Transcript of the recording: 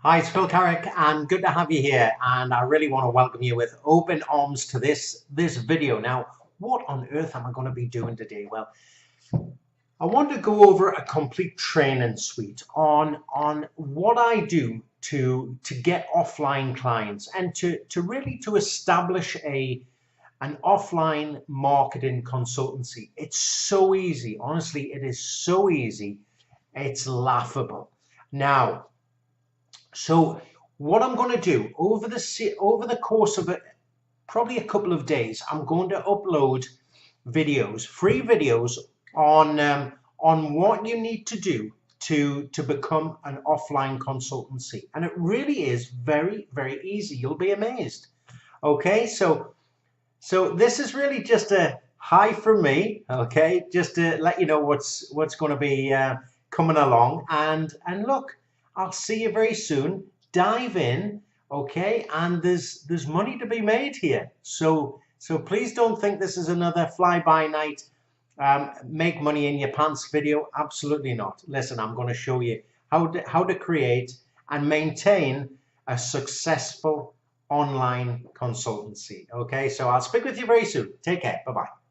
Hi, it's Phil Carrick, and good to have you here. And I really want to welcome you with open arms to this video. Now, what on earth am I going to be doing today? Well, I want to go over a complete training suite on what I do to get offline clients and to really to establish an offline marketing consultancy. It's so easy. Honestly, it is so easy. It's laughable. Now, so what I'm going to do over the course of probably a couple of days, I'm going to upload videos, free videos on what you need to do to become an offline consultancy, and it really is very, very easy. You'll be amazed. Okay, so this is really just a hi from me. Okay, just to let you know what's going to be coming along, and look, I'll see you very soon. Dive in, okay? And there's money to be made here. So please don't think this is another fly-by-night make money in your pants video. Absolutely not. Listen, I'm going to show you how to create and maintain a successful online consultancy. Okay, so I'll speak with you very soon. Take care. Bye-bye.